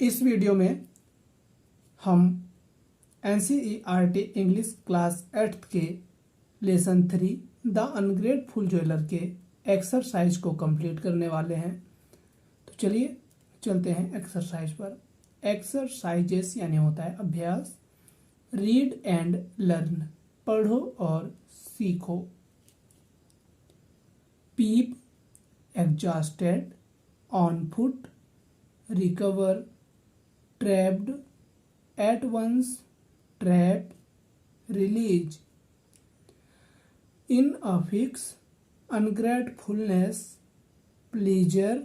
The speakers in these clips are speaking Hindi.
इस वीडियो में हम NCERT इंग्लिश क्लास 8th के लेसन 3 द अनग्रेटफुल ज्वेलर के एक्सरसाइज को कंप्लीट करने वाले हैं। तो चलिए चलते हैं एक्सरसाइज पर। एक्सरसाइजेस यानी होता है अभ्यास। रीड एंड लर्न, पढ़ो और सीखो। Peep, exhausted, on foot, recover, trapped, at once, trap, release, in a fix, ungratefulness, pleasure,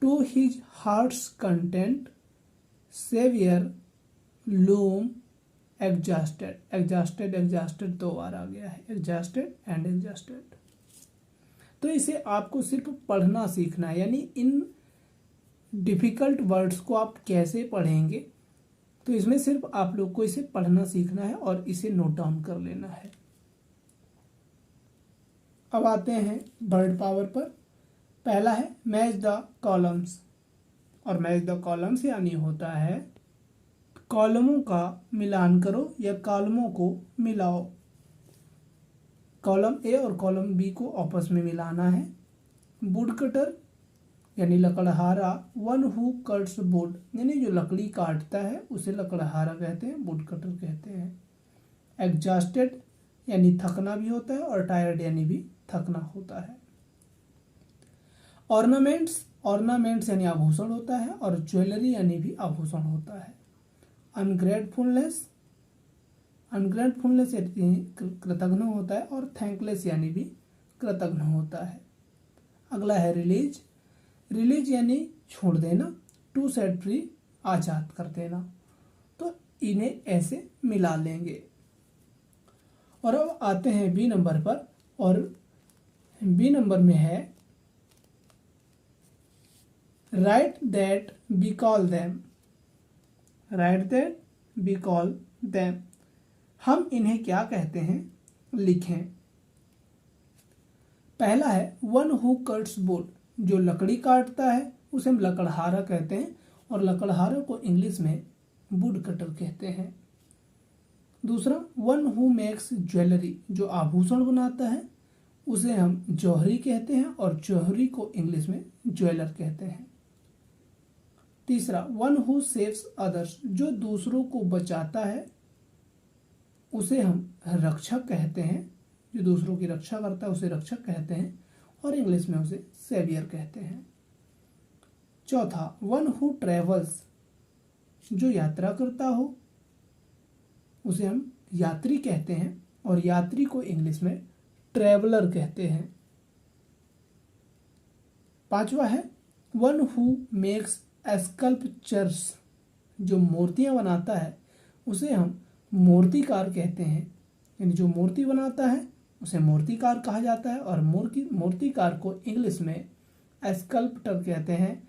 to his heart's content, savior, loom, exhausted। exhausted दो बार आ गया है, exhausted and exhausted। तो इसे आपको सिर्फ पढ़ना सीखना है, यानी इन डिफिकल्ट वर्ड्स को आप कैसे पढ़ेंगे, तो इसमें सिर्फ आप लोग को इसे पढ़ना सीखना है और इसे नोट डाउन कर लेना है। अब आते हैं वर्ड पावर पर। पहला है मैच द कॉलम्स, और मैच द कॉलम्स यानी होता है कॉलमों का मिलान करो या कॉलमों को मिलाओ। कॉलम ए और कॉलम बी को आपस में मिलाना है। वुड कटर यानी लकड़हारा, वन हु कट्स वुड यानी जो लकड़ी काटता है उसे लकड़हारा कहते हैं, वुड कटर कहते हैं। एग्जॉस्टेड यानी थकना भी होता है और टायर्ड यानी भी थकना होता है। ऑर्नामेंट्स यानी आभूषण होता है और ज्वेलरी यानी भी आभूषण होता है। अनग्रेटफुलनेस यानी कृतज्ञ होता है और थैंकलेस यानी भी कृतज्ञ होता है। अगला है रिलीज यानी छोड़ देना, टू सेट फ्री आज़ाद कर देना। तो इन्हें ऐसे मिला लेंगे। और अब आते हैं बी नंबर पर, और बी नंबर में है right that be call them. हम इन्हें क्या कहते हैं, लिखें। पहला है वन हु कट्स वुड, जो लकड़ी काटता है उसे हम लकड़हारा कहते हैं और लकड़हारा को इंग्लिश में वुड कटर कहते हैं। दूसरा वन हु मेक्स ज्वेलरी, जो आभूषण बनाता है उसे हम जौहरी कहते हैं और जौहरी को इंग्लिश में ज्वेलर कहते हैं। तीसरा वन हु सेव्स अदर्स, जो दूसरों को बचाता है उसे हम रक्षक कहते हैं, जो दूसरों की रक्षा करता है उसे रक्षक कहते हैं और इंग्लिश में उसे सेवियर कहते हैं। चौथा वन हु ट्रेवल्स, जो यात्रा करता हो उसे हम यात्री कहते हैं और यात्री को इंग्लिश में ट्रेवलर कहते हैं। पांचवा है वन हु मेक्स स्कल्पचर्स, जो मूर्तियां बनाता है उसे हम मूर्तिकार कहते हैं, यानी जो मूर्ति बनाता है उसे मूर्तिकार कहा जाता है और मूर्तिकार को इंग्लिश में स्कल्प्टर कहते हैं,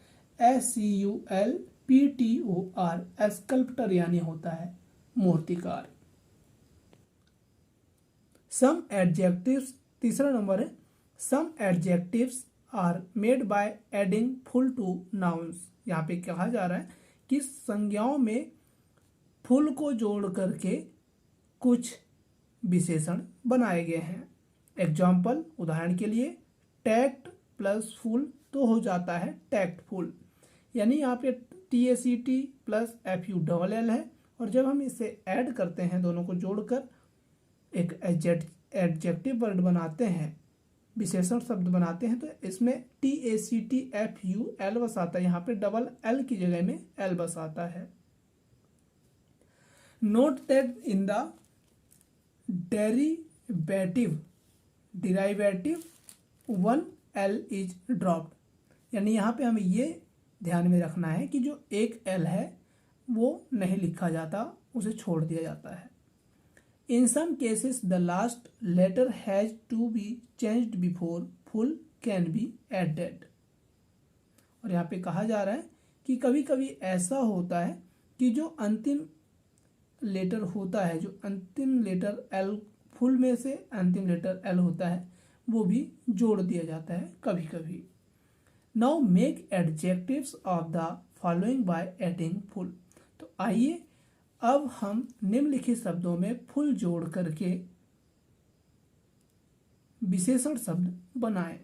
SCULPTOR। स्कल्प्टर यानी होता है मूर्तिकार। सम एडजेक्टिव्स, तीसरा नंबर है some adjectives are made by adding full to nouns. यहाँ पे कहा जा रहा है कि संज्ञाओं में फुल को जोड़ करके कुछ विशेषण बनाए गए हैं। एग्जाम्पल, उदाहरण के लिए टैक्ट प्लस फुल तो हो जाता है टैक्टफुल, यानी यहाँ पे TACT प्लस FULL है और जब हम इसे ऐड करते हैं, दोनों को जोड़कर एक एडजेक्टिव वर्ड बनाते हैं, विशेषण शब्द बनाते हैं, तो इसमें TACT FUL बस आता है, यहाँ पे डबल L की जगह में L बस आता है। Note that in the derivative one L is dropped, यानी यहाँ पे हमें ये ध्यान में रखना है कि जो एक L है वो नहीं लिखा जाता, उसे छोड़ दिया जाता है। In some cases the last letter has to be changed before full can be added. और यहाँ पे कहा जा रहा है कि कभी कभी ऐसा होता है कि जो अंतिम लेटर होता है, जो अंतिम लेटर L फुल में से अंतिम लेटर L होता है, वो भी जोड़ दिया जाता है कभी कभी। Now make adjectives of the following bye adding full. तो आइए अब हम निम्नलिखित शब्दों में फुल जोड़ करके विशेषण शब्द बनाएं।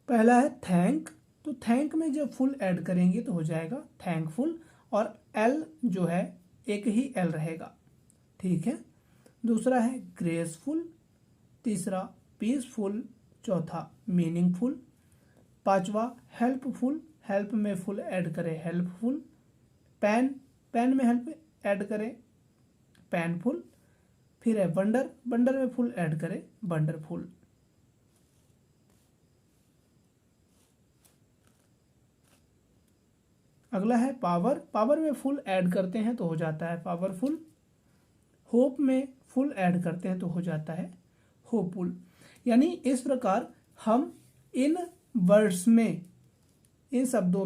पहला है थैंक। तो थैंक में जब फुल ऐड करेंगे तो हो जाएगा थैंकफुल, और एल जो है एक ही एल रहेगा, ठीक है। दूसरा है ग्रेसफुल, तीसरा पीसफुल, चौथा मीनिंगफुल, पांचवा हेल्पफुल, हेल्प में फुल ऐड करें हेल्पफुल, पैन, पैन में हेल्प ऐड करें पैनफुल, फिर है वंडर, वंडर में फुल ऐड करें वंडरफुल। अगला है पावर, पावर में फुल ऐड करते हैं तो हो जाता है पावरफुल। होप में फुल ऐड करते हैं तो हो जाता है होपफुल। यानी इस प्रकार हम इन वर्ड्स में, इन शब्दों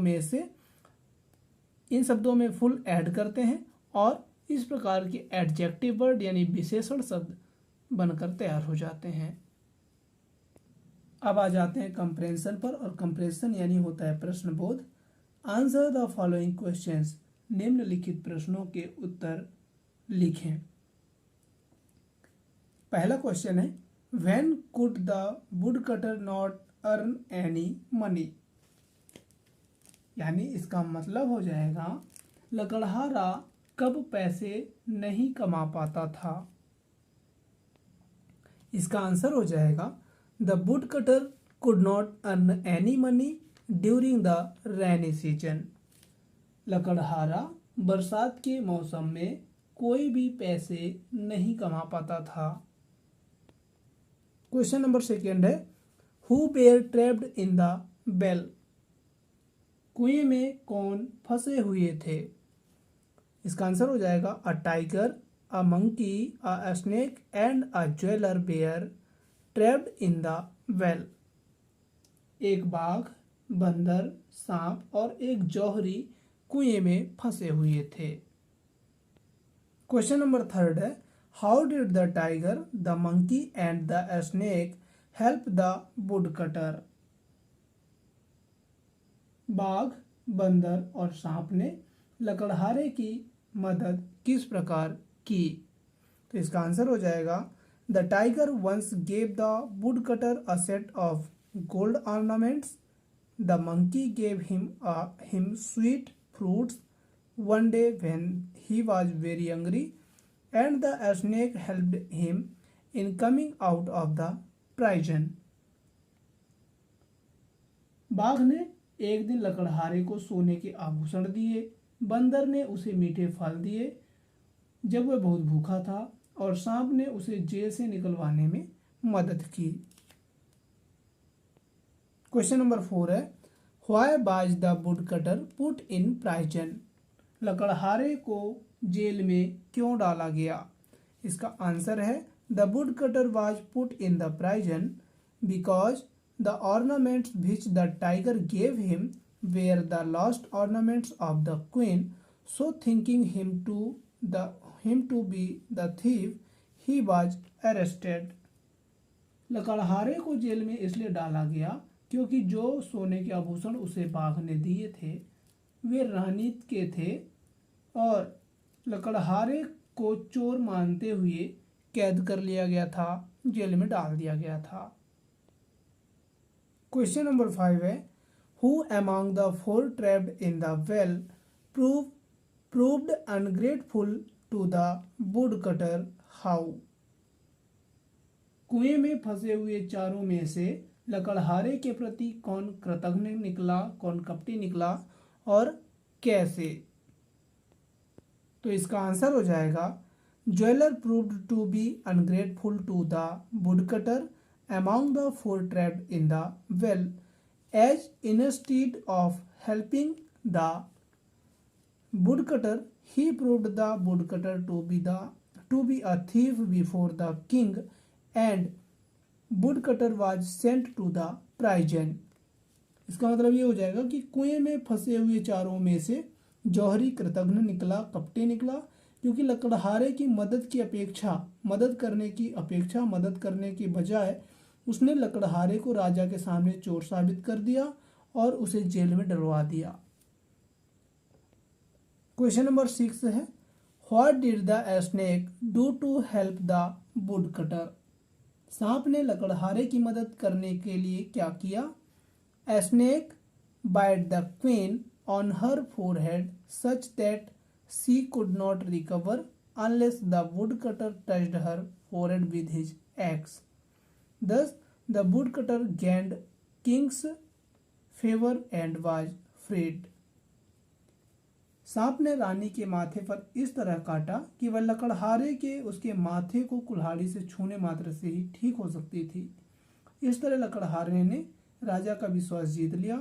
में फुल ऐड करते हैं और इस प्रकार के एडजेक्टिव वर्ड यानी विशेषण शब्द बनकर तैयार हो जाते हैं। अब आ जाते हैं कंप्रेंशन पर, और कंप्रेंशन यानी होता है प्रश्नबोध। आंसर द फॉलोइंग क्वेश्चंस, निम्नलिखित प्रश्नों के उत्तर लिखें। पहला क्वेश्चन है when could the wood cutter not earn any money. यानी इसका मतलब हो जाएगा लकड़हारा कब पैसे नहीं कमा पाता था। इसका आंसर हो जाएगा the wood cutter could not earn any money during the rainy season. लकड़हारा बरसात के मौसम में कोई भी पैसे नहीं कमा पाता था। क्वेश्चन नंबर सेकेंड है who were trapped in the well. कुएं में कौन फंसे हुए थे। इसका आंसर हो जाएगा a tiger, a monkey, a snake and a jeweller were trapped in the well. एक बाघ, बंदर, सांप और एक जौहरी कुएं में फंसे हुए थे। क्वेश्चन नंबर थर्ड है how did the tiger, the monkey and the snake help the wood cutter. बाघ, बंदर और सांप ने लकड़हारे की मदद किस प्रकार की। तो इसका आंसर हो जाएगा the tiger once gave the wood cutter a set of gold ornaments, the monkey gave him sweet fruits one day when he was very hungry, and the snake helped him in coming out of the prison. बाघ ने एक दिन लकड़हारे को सोने के आभूषण दिए, बंदर ने उसे मीठे फल दिए जब वह बहुत भूखा था, और सांप ने उसे जेल से निकलवाने में मदद की। क्वेश्चन नंबर 4 है why was the wood cutter put in prison. लकड़हारे को जेल में क्यों डाला गया। इसका आंसर है the wood cutter was put in the prison because the ornaments which the tiger gave him were the lost ornaments of the queen, so thinking him to be the thief he was arrested. लकड़हारे को जेल में इसलिए डाला गया क्योंकि जो सोने के आभूषण उसे बाघ ने दिए थे वे रानीत के थे, और लकड़हारे को चोर मानते हुए कैद कर लिया गया था, जेल में डाल दिया गया था। क्वेश्चन नंबर 5 है who among the 4 trapped in the well proved ungrateful to the wood cutter how. कुएं में फंसे हुए चारों में से लकड़हारे के प्रति कौन कृतज्ञ निकला, कौन कपटी निकला और कैसे। तो इसका आंसर हो जाएगा jeweller proved to be ungrateful to the wood cutter among the 4 trapped in the well as instead of helping the wood cutter he proved the wood cutter to be a thief before the king and wood cutter was sent to the prison. इसका मतलब ये हो जाएगा कि कुएं में फंसे हुए चारों में से जौहरी कृतज्ञ निकला, कपटी निकला, क्योंकि लकड़हारे की मदद करने की बजाय उसने लकड़हारे को राजा के सामने चोर साबित कर दिया और उसे जेल में डलवा दिया। क्वेश्चन नंबर 6 है, what did the snake do to help the wood cutter? सांप ने लकड़हारे की मदद करने के लिए क्या किया? A snake bit the queen on her forehead such that she could not recover unless the woodcutter touched her forehead with his axe. Thus, the woodcutter gained king's favor and was freed. सांप ने रानी के माथे पर इस तरह काटा कि वह लकड़हारे के उसके माथे को कुल्हाड़ी से छूने मात्र से ही ठीक हो सकती थी। इस तरह लकड़हारे ने राजा का विश्वास जीत लिया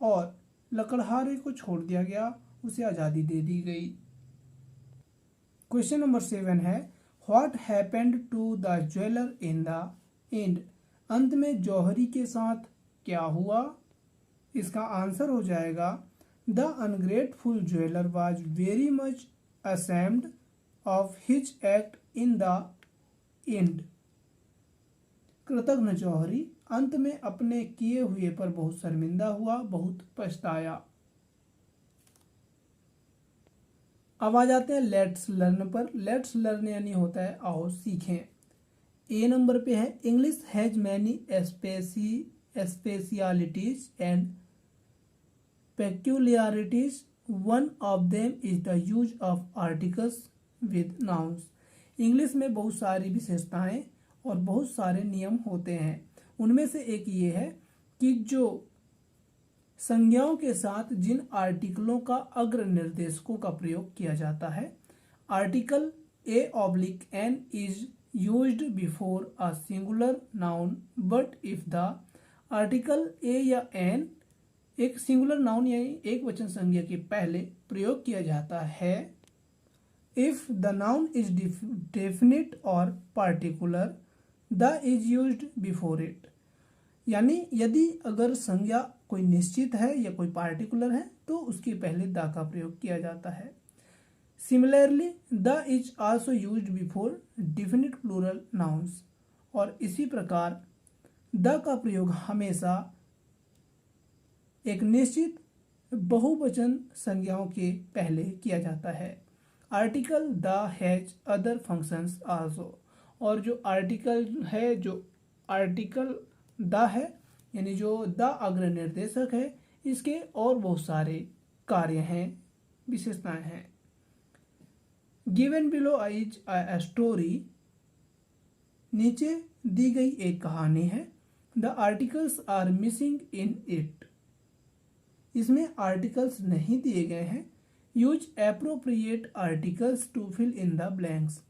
और लकड़हारे को छोड़ दिया गया, उसे आज़ादी दे दी गई। क्वेश्चन नंबर 7 है, what happened to the jeweller in the end? अंत में जौहरी के साथ क्या हुआ? इसका आंसर हो जाएगा the ungrateful jeweller was very much ashamed of his act in the end. कृतघ्न जौहरी अंत में अपने किए हुए पर बहुत शर्मिंदा हुआ, बहुत पछताया। अब आ जाते हैं लेट्स लर्न पर। लेट्स लर्न यानी होता है आओ सीखें। ए नंबर पे है, English has many specialities and peculiarities. One of them is the use of articles with nouns. English में बहुत सारी विशेषताएं और बहुत सारे नियम होते हैं। उनमें से एक ये है कि जो संज्ञाओं के साथ जिन आर्टिकलों का अग्र निर्देशकों का प्रयोग किया जाता है, article a/n is used before a singular noun, but if the article a या n एक सिंगुलर नाउन यानी एक वचन संज्ञा के पहले प्रयोग किया जाता है, if the noun is definite और particular, the is used before it. यानी यदि अगर संज्ञा कोई निश्चित है या कोई पार्टिकुलर है तो उसके पहले द का प्रयोग किया जाता है। Similarly the is also used before definite plural nouns. और इसी प्रकार द का प्रयोग हमेशा एक निश्चित बहुवचन संज्ञाओं के पहले किया जाता है। Article the has other functions also. और जो आर्टिकल है, जो आर्टिकल द है यानी जो द अग्र निर्देशक है, इसके और बहुत सारे कार्य हैं, विशेषताएं हैं। Given below is a story, नीचे दी गई एक कहानी है। The articles are missing in it, इसमें आर्टिकल्स नहीं दिए गए हैं। Use appropriate articles to fill in the blanks,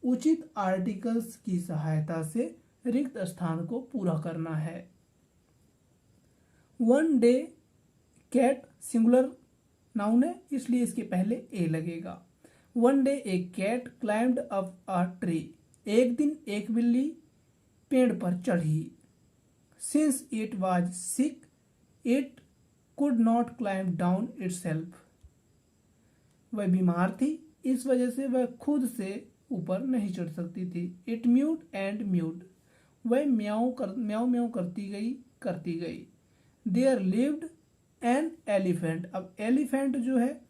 उचित आर्टिकल्स की सहायता से रिक्त स्थान को पूरा करना है। One day cat singular noun है, इसलिए इसके पहले ए लगेगा। One day a cat climbed up a tree, एक दिन एक बिल्ली पेड़ पर चढ़ी। Since it was sick it could not climb down itself, वह बीमार थी, इस वजह से वह खुद से ऊपर नहीं चढ़ सकती थी। इट म्यूड एंड म्यूड, वह म्याऊ म्याऊ करती गई। देयर लिव्ड एन एलिफेंट, अब एलिफेंट जो है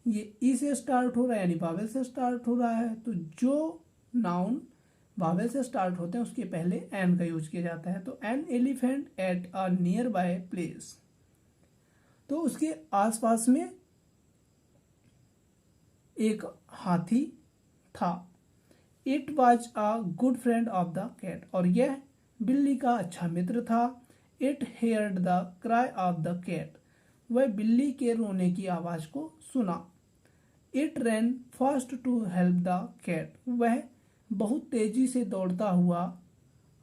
ये ई से स्टार्ट हो रहा है यानी वावेल से स्टार्ट हो रहा है, तो जो नाउन वावेल से स्टार्ट होते हैं उसके पहले एन का यूज किया जाता है। तो an elephant at a nearby place, तो उसके आसपास में एक हाथी था। It was a good friend of the cat, और यह बिल्ली का अच्छा मित्र था। It heard the cry of the cat, वह बिल्ली के रोने की आवाज को सुना। It ran fast to help the cat, वह बहुत तेजी से दौड़ता हुआ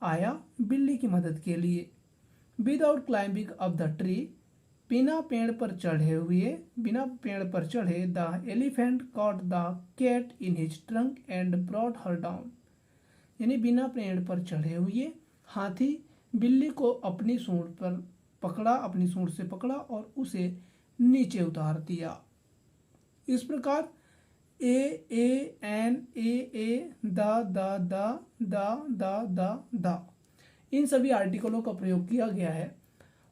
आया बिल्ली की मदद के लिए। Without climbing up the tree, बिना पेड़ पर चढ़े the elephant caught the cat in his trunk and brought her down, यानी बिना पेड़ पर चढ़े हुए हाथी बिल्ली को अपनी सूंड से पकड़ा और उसे नीचे उतार दिया। इस प्रकार A N A the in सभी आर्टिकलों का प्रयोग किया गया है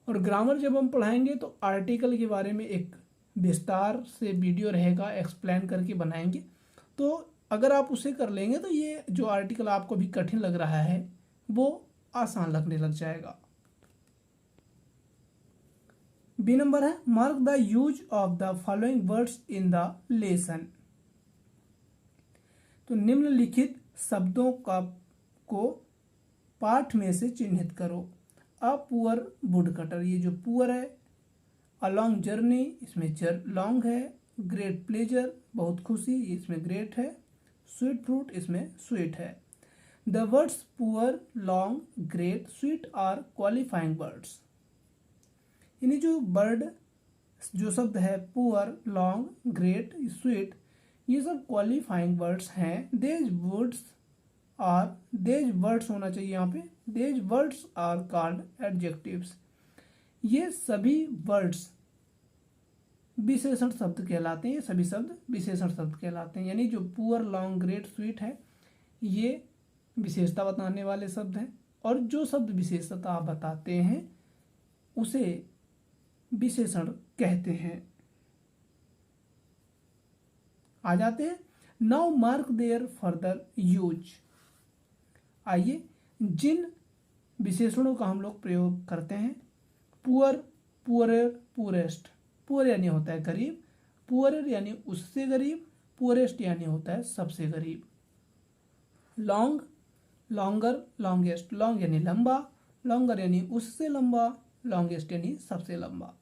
और ग्रामर जब हम पढ़ाएंगे तो आर्टिकल के बारे में एक विस्तार से वीडियो रहेगा, एक्सप्लेन करके बनाएंगे। तो अगर आप उसे कर लेंगे तो ये जो आर्टिकल आपको भी कठिन लग रहा है वो आसान लगने लग जाएगा। बी नंबर है mark the use of the following words in the lesson. तो निम्नलिखित शब्दों को पाठ में से चिन्हित करो। अ पुअर वुड कटर, ये जो पुअर है। अ लॉन्ग जर्नी, इसमें लॉन्ग है। ग्रेट प्लेजर, बहुत खुशी, इसमें ग्रेट है। स्वीट फ्रूट, इसमें स्वीट है। The words poor, long, great, sweet are qualifying words. यानी जो शब्द है पुअर, लॉन्ग, ग्रेट, स्वीट, ये सब क्वालिफाइंग वर्ड्स हैं। देज वर्ड्स होना चाहिए यहाँ पे। देज वर्ड्स आर कॉल्ड एडजेक्टिव्स। ये सभी वर्ड्स विशेषण शब्द कहलाते हैं। सभी शब्द विशेषण शब्द कहलाते हैं। यानी जो पुअर, लॉन्ग, ग्रेट, स्वीट है ये विशेषता बताने वाले शब्द हैं, और जो शब्द विशेषता बताते हैं उसे विशेषण कहते हैं। आ जाते हैं now mark their further use. आइए जिन विशेषणों का हम लोग प्रयोग करते हैं। Poor, poorer, poorest. पुअर यानी होता है गरीब, पुअरर यानी उससे गरीब, पुअरेस्ट यानी होता है सबसे गरीब। Long, longer, longest. लॉन्ग यानी लंबा, लॉन्गर यानी उससे लंबा, लॉन्गेस्ट यानी सबसे लंबा।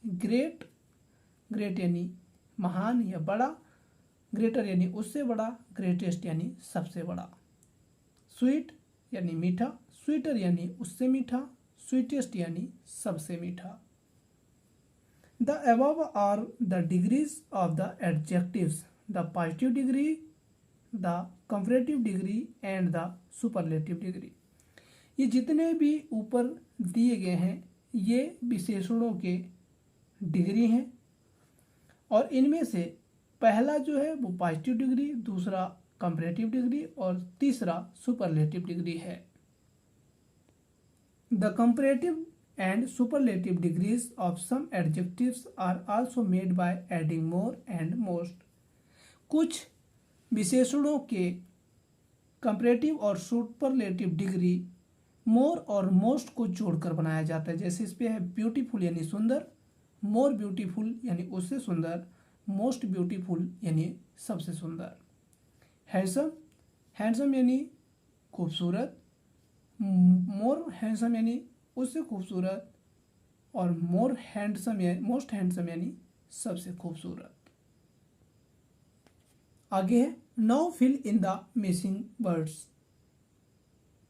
ग्रेट, ग्रेट यानी महान या बड़ा, ग्रेटर यानी उससे बड़ा, ग्रेटेस्ट यानी सबसे बड़ा। स्वीट यानी मीठा, स्वीटर यानी उससे मीठा, स्वीटेस्ट यानी सबसे मीठा। The above are the degrees of the adjectives, the positive degree, the comparative degree and the superlative degree. ये जितने भी ऊपर दिए गए हैं ये विशेषणों के डिग्री हैं, और इनमें से पहला जो है वो पॉजिटिव डिग्री, दूसरा कंपैरेटिव डिग्री और तीसरा सुपरलेटिव डिग्री है। The comparative and superlative degrees of some adjectives are also made by adding more and most. कुछ विशेषणों के कंपैरेटिव और सुपरलेटिव डिग्री मोर और मोस्ट को जोड़कर बनाया जाता है। जैसे इस पे है ब्यूटीफुल यानी सुंदर, मोर ब्यूटीफुल यानी उससे सुंदर, मोस्ट ब्यूटीफुल यानी सबसे सुंदर। हैंडसम, हैंडसम यानी खूबसूरत, मोर हैंडसम यानी उससे खूबसूरत, और मोर हैंडसम या मोस्ट हैंडसम यानी सबसे खूबसूरत। आगे है now fill in the missing words.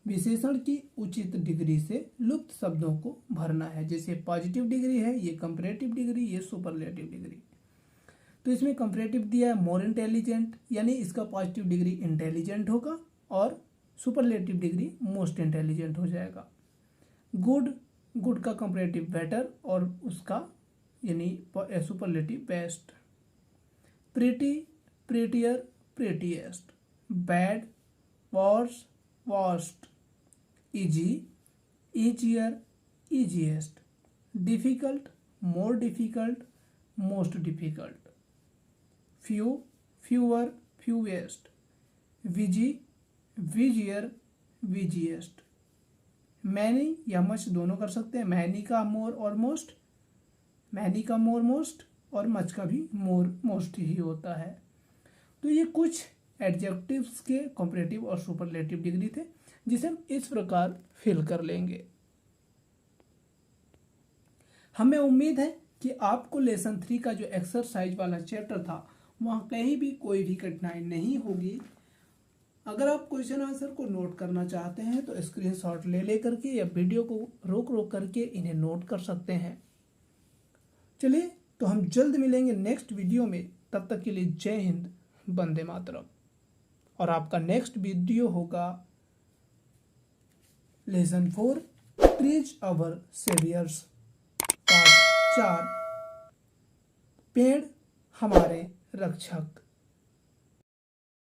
विशेषण की उचित डिग्री से लुप्त शब्दों को भरना है। जैसे पॉजिटिव डिग्री है, ये कंपैरेटिव डिग्री, ये सुपरलेटिव डिग्री। तो इसमें कंपैरेटिव दिया है मोर इंटेलिजेंट, यानी इसका पॉजिटिव डिग्री इंटेलिजेंट होगा और सुपरलेटिव डिग्री मोस्ट इंटेलिजेंट हो जाएगा। गुड, गुड का कंपैरेटिव बेटर और उसका यानी superlative best. Pretty, prettier, prettiest. Bad, worse, worst. Easy, easier, easiest. Difficult, more difficult, most difficult. Few, fewer, fewest. Busy, busier, busiest. Many या मच दोनों कर सकते हैं। मैनी का मोर और मोस्ट, मैनी का मोर मोस्ट, और मच का भी मोर मोस्ट ही होता है। तो ये कुछ एडजेक्टिव्स के कंपैरेटिव और सुपरलेटिव डिग्री थे जिसे हम इस प्रकार फिल कर लेंगे। हमें उम्मीद है कि आपको लेसन 3 का जो एक्सरसाइज वाला चैप्टर था वहाँ कहीं भी कोई भी कठिनाई नहीं होगी। अगर आप क्वेश्चन आंसर को नोट करना चाहते हैं तो स्क्रीनशॉट ले करके या वीडियो को रोक करके इन्हें नोट कर सकते हैं। चलिए तो हम जल्द मिलेंगे नेक्स्ट वीडियो में। तब तक के लिए जय हिंद, वंदे मातरम। और आपका नेक्स्ट वीडियो होगा लेसन 4 ट्रीज अवर सेवियर्स पार्ट 4, पेड़ हमारे रक्षक।